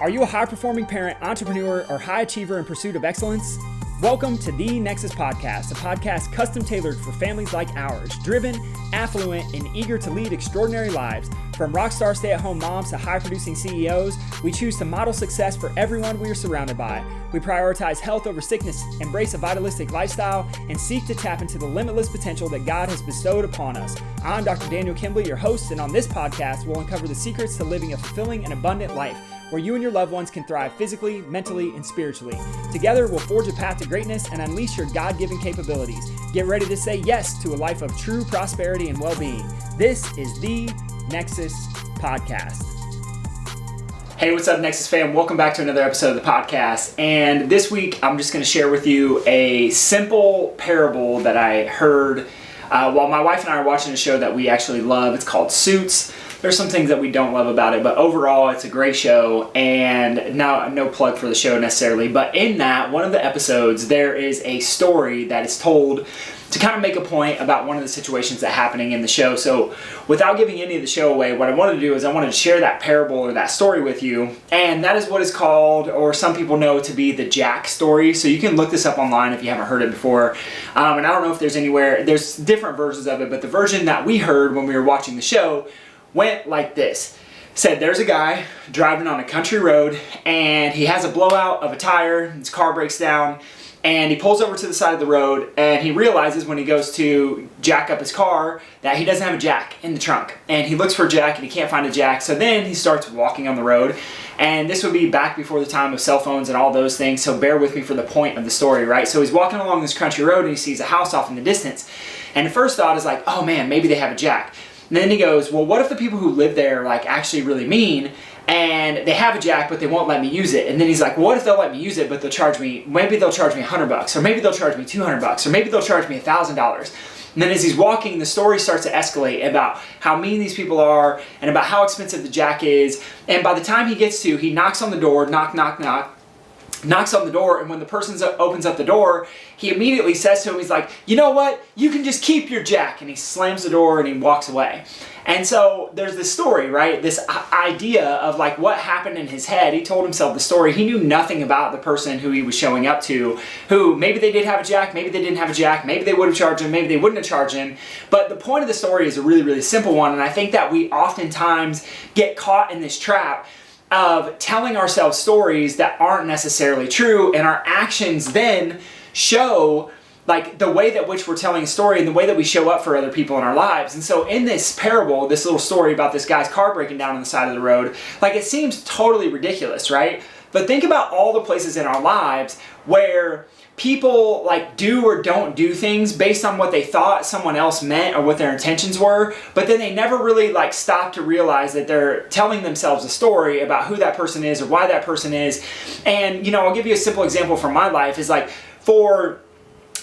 Are you a high-performing parent, entrepreneur, or high achiever in pursuit of excellence? Welcome to The Nexus Podcast, a podcast custom tailored for families like ours, driven, affluent, and eager to lead extraordinary lives. From rockstar stay-at-home moms to high-producing CEOs, we choose to model success for everyone we are surrounded by. We prioritize health over sickness, embrace a vitalistic lifestyle, and seek to tap into the limitless potential that God has bestowed upon us. I'm Dr. Daniel Kimbley, your host, and on this podcast, we'll uncover the secrets to living a fulfilling and abundant life, where you and your loved ones can thrive physically, mentally, and spiritually. Together, we'll forge a path to greatness and unleash your God-given capabilities. Get ready to say yes to a life of true prosperity and well-being. This is The Nexus Podcast. Hey, what's up, Nexus fam? Welcome back to another episode of the podcast. And this week, I'm just going to share with you a simple parable that I heard while my wife and I are watching a show that we actually love. It's called Suits. There's some things that we don't love about it, but overall it's a great show, and now no plug for the show necessarily, but in that, one of the episodes, there is a story that is told to kind of make a point about one of the situations that are happening in the show. So without giving any of the show away, what I wanted to do is I wanted to share that parable or that story with you, and that is what is called, or some people know to be, the Jack story. So you can look this up online if you haven't heard it before, and I don't know if there's anywhere, there's different versions of it, but the version that we heard when we were watching the show went like this. Said there's a guy driving on a country road and he has a blowout of a tire, his car breaks down, and he pulls over to the side of the road and he realizes when he goes to jack up his car that he doesn't have a jack in the trunk. And he looks for a jack and he can't find a jack, so then he starts walking on the road. And this would be back before the time of cell phones and all those things, so bear with me for the point of the story, right? So he's walking along this country road and he sees a house off in the distance. And the first thought is like, oh man, maybe they have a jack. And then he goes, well, what if the people who live there like actually really mean and they have a jack but they won't let me use it? And then he's like, what if they'll let me use it but they'll charge me, maybe they'll charge me $100, or maybe they'll charge me $200, or maybe they'll charge me $1,000. And then as he's walking, the story starts to escalate about how mean these people are and about how expensive the jack is. And by the time he gets to, he knocks on the door, knock, knock, knock, knocks on the door, and when the person opens up the door, he immediately says to him, he's like, you know what, you can just keep your jack, and he slams the door and he walks away. And so there's this story, right, this idea of like what happened in his head. He told himself the story. He knew nothing about the person who he was showing up to, who maybe they did have a jack, maybe they didn't have a jack, maybe they would have charged him, maybe they wouldn't have charged him. But the point of the story is a really, really simple one, and I think that we oftentimes get caught in this trap of telling ourselves stories that aren't necessarily true, and our actions then show like the way that which we're telling a story and the way that we show up for other people in our lives. And so in this parable, this little story about this guy's car breaking down on the side of the road, like it seems totally ridiculous, right? But think about all the places in our lives where people like do or don't do things based on what they thought someone else meant or what their intentions were, but then they never really like stop to realize that they're telling themselves a story about who that person is or why that person is. And you know, I'll give you a simple example from my life is like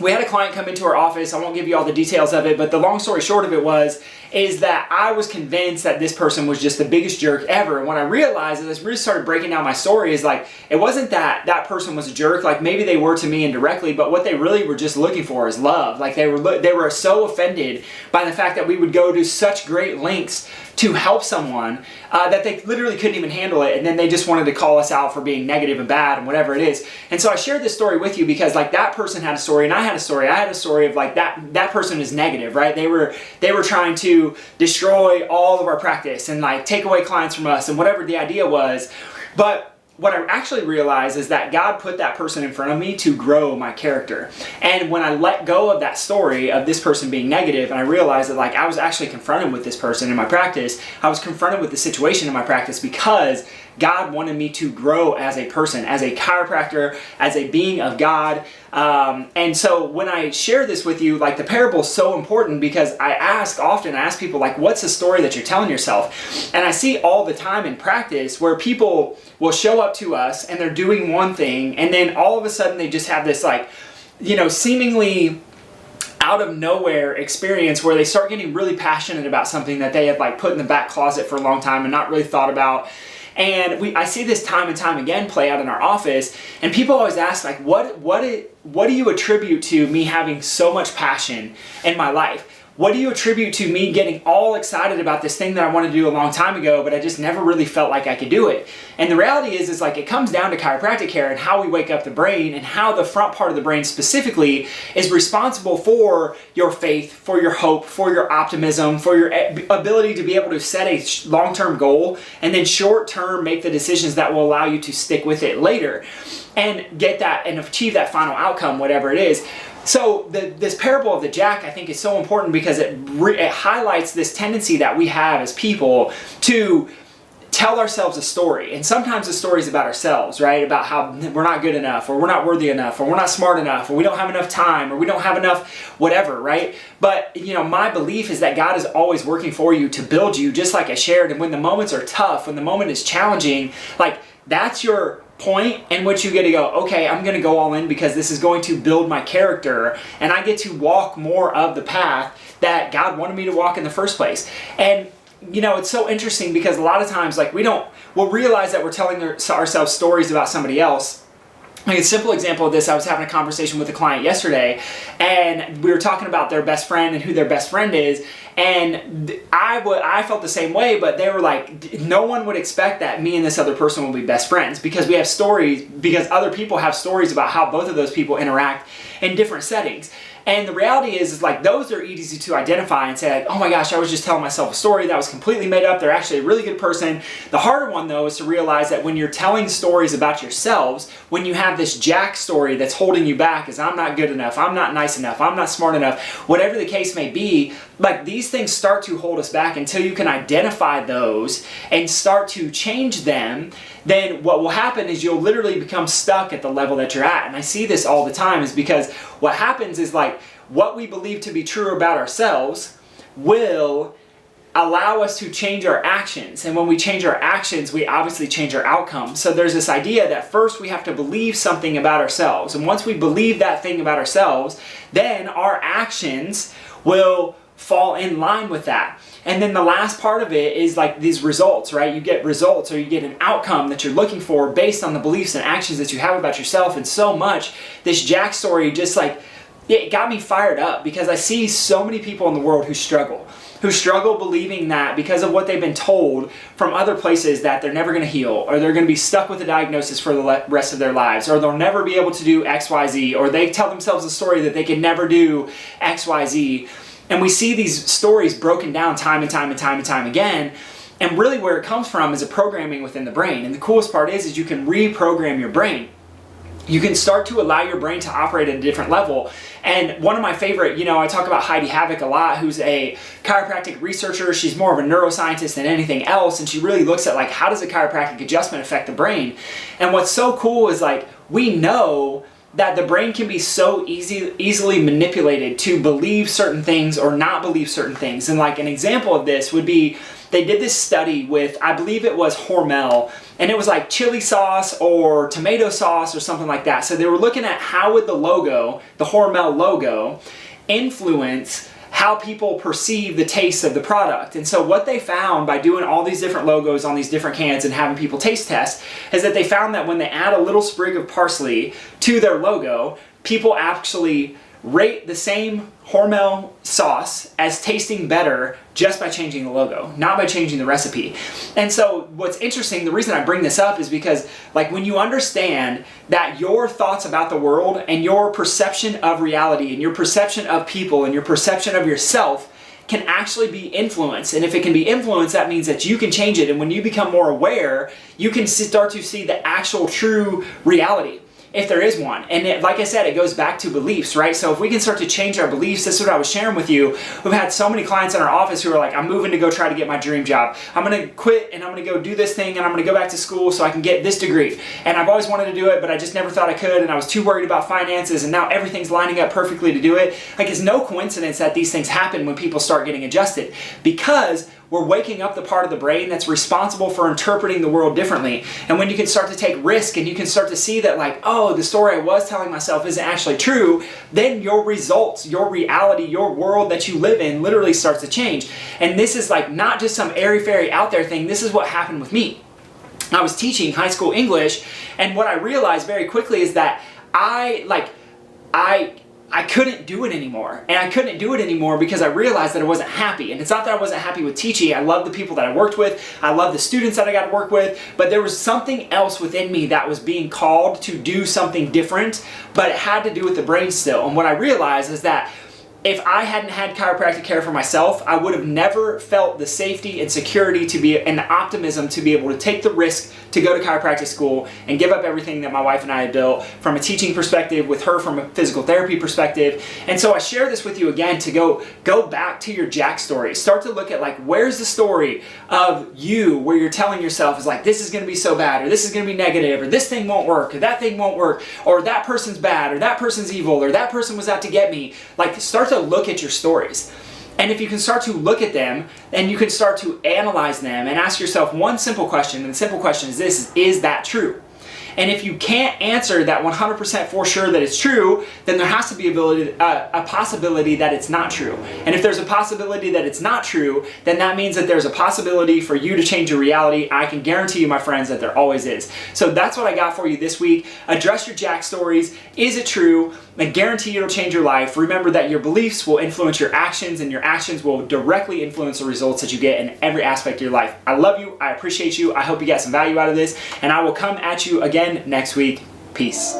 we had a client come into our office. I won't give you all the details of it, but the long story short of it is that I was convinced that this person was just the biggest jerk ever. And when I realized, as I really started breaking down my story, is like, it wasn't that that person was a jerk. Like maybe they were to me indirectly, but what they really were just looking for is love. Like they were so offended by the fact that we would go to such great lengths to help someone that they literally couldn't even handle it, and then they just wanted to call us out for being negative and bad and whatever it is. And so I shared this story with you because like that person had a story and I had a story. I had a story of like that person is negative, right? They were trying to destroy all of our practice and like take away clients from us and whatever the idea was. But what I actually realized is that God put that person in front of me to grow my character. And when I let go of that story of this person being negative, and I realized that like I was actually confronted with this person in my practice, I was confronted with the situation in my practice because God wanted me to grow as a person, as a chiropractor, as a being of God. And so when I share this with you, like the parable is so important because I ask people like, what's the story that you're telling yourself? And I see all the time in practice where people will show up to us and they're doing one thing, and then all of a sudden they just have this like, you know, seemingly out of nowhere experience where they start getting really passionate about something that they have like put in the back closet for a long time and not really thought about. And I see this time and time again play out in our office, and people always ask like, what do you attribute to me having so much passion in my life? what do you attribute to me getting all excited about this thing that I wanted to do a long time ago, but I just never really felt like I could do it? And the reality is like it comes down to chiropractic care and how we wake up the brain, and how the front part of the brain specifically is responsible for your faith, for your hope, for your optimism, for your ability to be able to set a long-term goal and then short-term make the decisions that will allow you to stick with it later and get that and achieve that final outcome, whatever it is. So this parable of the jack, I think, is so important because it highlights this tendency that we have as people to tell ourselves a story. And sometimes the story is about ourselves, right? About how we're not good enough, or we're not worthy enough, or we're not smart enough, or we don't have enough time, or we don't have enough whatever, right? But, my belief is that God is always working for you to build you, just like I shared. And when the moments are tough, when the moment is challenging, like that's your point in which you get to go, okay, I'm going to go all in because this is going to build my character, and I get to walk more of the path that God wanted me to walk in the first place. And it's so interesting because a lot of times, like we'll realize that we're telling ourselves stories about somebody else. Like a simple example of this, I was having a conversation with a client yesterday, and we were talking about their best friend and who their best friend is, and I felt the same way, but they were like, no one would expect that me and this other person will be best friends, because we have stories, because other people have stories about how both of those people interact in different settings. And the reality is like those are easy to identify and say like, oh my gosh, I was just telling myself a story that was completely made up. They're actually a really good person. The harder one though is to realize that when you're telling stories about yourselves, when you have this jack story that's holding you back, is I'm not good enough, I'm not nice enough, I'm not smart enough, whatever the case may be, like these things start to hold us back until you can identify those and start to change them. Then what will happen is you'll literally become stuck at the level that you're at. And I see this all the time is because what happens is like what we believe to be true about ourselves will allow us to change our actions. And when we change our actions, we obviously change our outcomes. So there's this idea that first we have to believe something about ourselves. And once we believe that thing about ourselves, then our actions will fall in line with that. And then the last part of it is like these results, right? You get results, or you get an outcome that you're looking for based on the beliefs and actions that you have about yourself. And so much, this Jack story just like, it got me fired up because I see so many people in the world who struggle believing that because of what they've been told from other places that they're never going to heal, or they're going to be stuck with a diagnosis for the rest of their lives, or they'll never be able to do X, Y, Z, or they tell themselves a story that they can never do X, Y, Z. And we see these stories broken down time and time and time and time again. And really where it comes from is a programming within the brain. And the coolest part is you can reprogram your brain. You can start to allow your brain to operate at a different level. And one of my favorite, I talk about Heidi Havoc a lot, who's a chiropractic researcher. She's more of a neuroscientist than anything else. And she really looks at like, how does a chiropractic adjustment affect the brain? And what's so cool is like, we know that the brain can be so easily manipulated to believe certain things or not believe certain things. And like an example of this would be, they did this study with, I believe it was Hormel, and it was like chili sauce or tomato sauce or something like that. So they were looking at how would the logo, the Hormel logo, influence how people perceive the taste of the product. And so what they found by doing all these different logos on these different cans and having people taste test is that they found that when they add a little sprig of parsley to their logo, people actually rate the same Hormel sauce as tasting better just by changing the logo, not by changing the recipe. And so what's interesting, the reason I bring this up is because like when you understand that your thoughts about the world and your perception of reality and your perception of people and your perception of yourself can actually be influenced. And if it can be influenced, that means that you can change it. And when you become more aware, you can start to see the actual true reality, if there is one. And like I said, it goes back to beliefs, right? So if we can start to change our beliefs, this is what I was sharing with you. We've had so many clients in our office who are like, I'm moving to go try to get my dream job. I'm going to quit and I'm going to go do this thing and I'm going to go back to school so I can get this degree. And I've always wanted to do it, but I just never thought I could. And I was too worried about finances, and now everything's lining up perfectly to do it. Like, it's no coincidence that these things happen when people start getting adjusted, because we're waking up the part of the brain that's responsible for interpreting the world differently. And when you can start to take risk and you can start to see that like, oh, the story I was telling myself isn't actually true, then your results, your reality, your world that you live in literally starts to change. And this is like not just some airy-fairy out there thing. This is what happened with me. I was teaching high school English, and what I realized very quickly is that I I couldn't do it anymore. And I couldn't do it anymore because I realized that I wasn't happy. And it's not that I wasn't happy with teaching. I love the people that I worked with. I love the students that I got to work with. But there was something else within me that was being called to do something different, but it had to do with the brain still. And what I realized is that if I hadn't had chiropractic care for myself, I would have never felt the safety and security and the optimism to be able to take the risk to go to chiropractic school and give up everything that my wife and I had built from a teaching perspective, with her from a physical therapy perspective. And so I share this with you again to go back to your Jack story. Start to look at like, where's the story of you where you're telling yourself is like, this is going to be so bad, or this is going to be negative, or this thing won't work, or that thing won't work, or that person's bad, or that person's evil, or that person was out to get me. Like, start to look at your stories. And if you can start to look at them and you can start to analyze them and ask yourself one simple question, and the simple question is this: is that true? And if you can't answer that 100% for sure that it's true, then there has to be a possibility that it's not true. And if there's a possibility that it's not true, then that means that there's a possibility for you to change your reality. I can guarantee you, my friends, that there always is. So that's what I got for you this week. Address your Jack stories. Is it true? I guarantee it'll change your life. Remember that your beliefs will influence your actions, and your actions will directly influence the results that you get in every aspect of your life. I love you. I appreciate you. I hope you got some value out of this, and I will come at you again next week. Peace.